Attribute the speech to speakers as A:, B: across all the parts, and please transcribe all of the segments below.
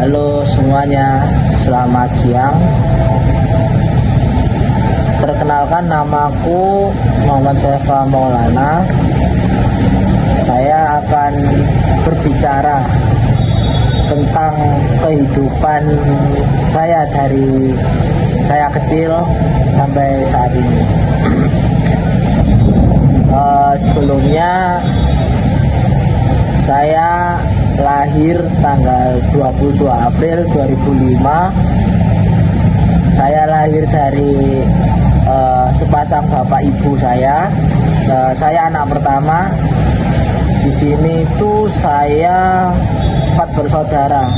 A: Halo semuanya, selamat siang. Perkenalkan, namaku Muhammad Syafa Maulana. Saya akan berbicara tentang kehidupan saya dari saya kecil sampai saat ini. Sebelumnya saya lahir tanggal 22 April 2005. Saya lahir dari sepasang bapak ibu saya. Saya anak pertama. Di sini itu saya 4 bersaudara.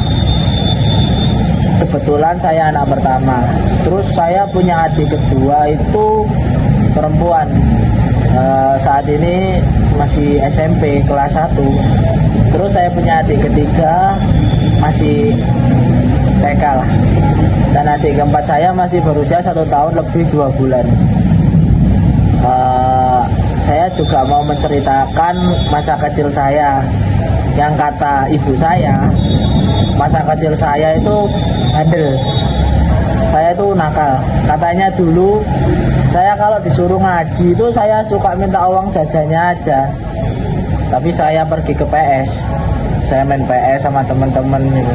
A: Kebetulan saya anak pertama. Terus saya punya adik kedua itu perempuan. Saat ini masih SMP kelas 1. Terus saya punya adik ketiga masih TK lah. Dan adik keempat saya masih berusia 1 tahun lebih 2 bulan. Saya juga mau menceritakan masa kecil saya. Yang kata ibu saya, masa kecil saya itu bandel. Saya itu nakal. Katanya dulu saya kalau disuruh ngaji itu saya suka minta uang jajannya aja. Tapi saya pergi ke PS. Saya main PS sama teman-teman gitu.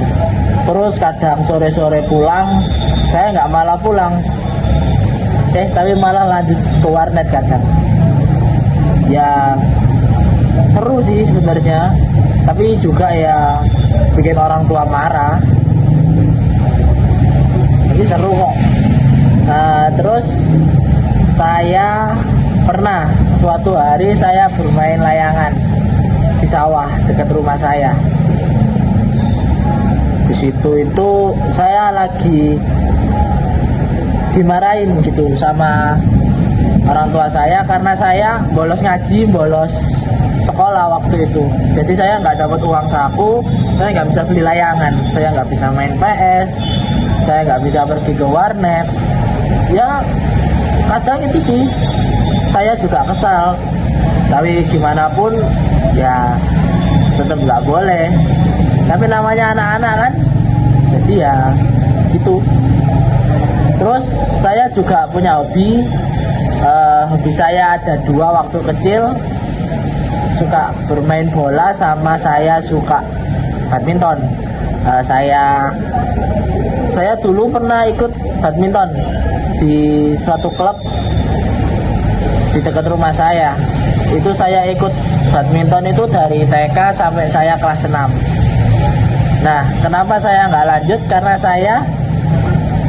A: Terus kadang sore-sore pulang, saya nggak malah pulang. Tapi malah lanjut ke warnet kadang. Ya seru sih sebenarnya, tapi juga ya bikin orang tua marah. Tapi seru kok. Terus saya pernah suatu hari saya bermain layangan di sawah dekat rumah saya. Di situ itu saya lagi dimarahin gitu sama orang tua saya karena saya bolos ngaji, bolos sekolah waktu itu. Jadi saya nggak dapat uang saku, saya nggak bisa beli layangan, saya nggak bisa main PS, saya nggak bisa pergi ke warnet. Ya kadang itu sih saya juga kesal, tapi gimana pun ya tetap nggak boleh. Tapi namanya anak-anak kan, jadi ya gitu. Terus saya juga punya hobi. Hobi saya ada 2 waktu kecil. Suka bermain bola sama saya suka badminton. Saya dulu pernah ikut badminton di suatu klub di dekat rumah saya. Itu saya ikut badminton itu dari TK sampai saya kelas 6. Nah, kenapa saya nggak lanjut? Karena saya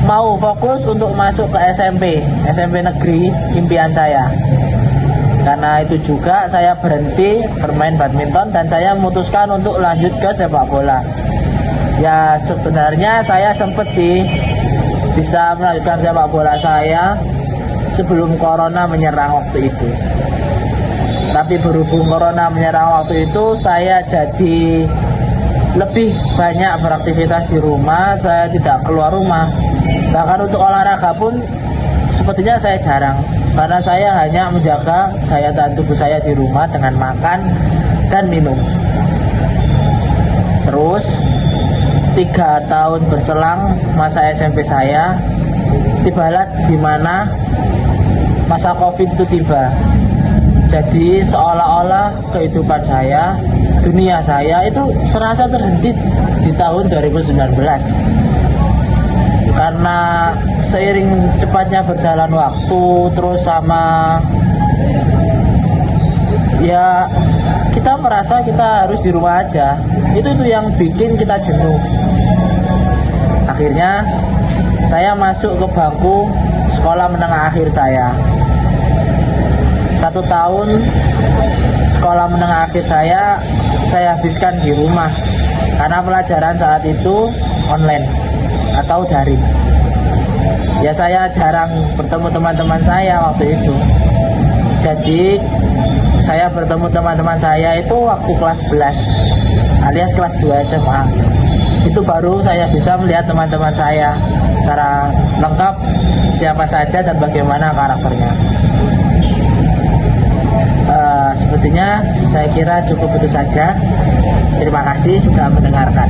A: mau fokus untuk masuk ke SMP negeri impian saya. Karena itu juga saya berhenti bermain badminton dan saya memutuskan untuk lanjut ke sepak bola. Ya sebenarnya saya sempet sih bisa melanjutkan sepak bola saya sebelum corona menyerang waktu itu. Tapi berhubung corona menyerang waktu itu, saya jadi lebih banyak beraktivitas di rumah, saya tidak keluar rumah. Bahkan untuk olahraga pun sepertinya saya jarang, karena saya hanya menjaga daya tahan tubuh saya di rumah dengan makan dan minum. Terus 3 tahun berselang masa SMP saya, tibalah di mana masa COVID itu tiba. Jadi seolah-olah kehidupan saya, dunia saya itu serasa terhenti di tahun 2019. Karena seiring cepatnya berjalan waktu, terus sama ya kita merasa kita harus di rumah aja. Itu yang bikin kita jenuh. Akhirnya saya masuk ke bangku sekolah menengah akhir saya. 1 tahun sekolah menengah akhir saya habiskan di rumah karena pelajaran saat itu online atau daring. Ya saya jarang bertemu teman-teman saya waktu itu. Jadi saya bertemu teman-teman saya itu waktu kelas 11 alias kelas 2 SMA. Itu baru saya bisa melihat teman-teman saya secara lengkap, siapa saja dan bagaimana karakternya. Sepertinya saya kira cukup itu saja. Terima kasih sudah mendengarkan.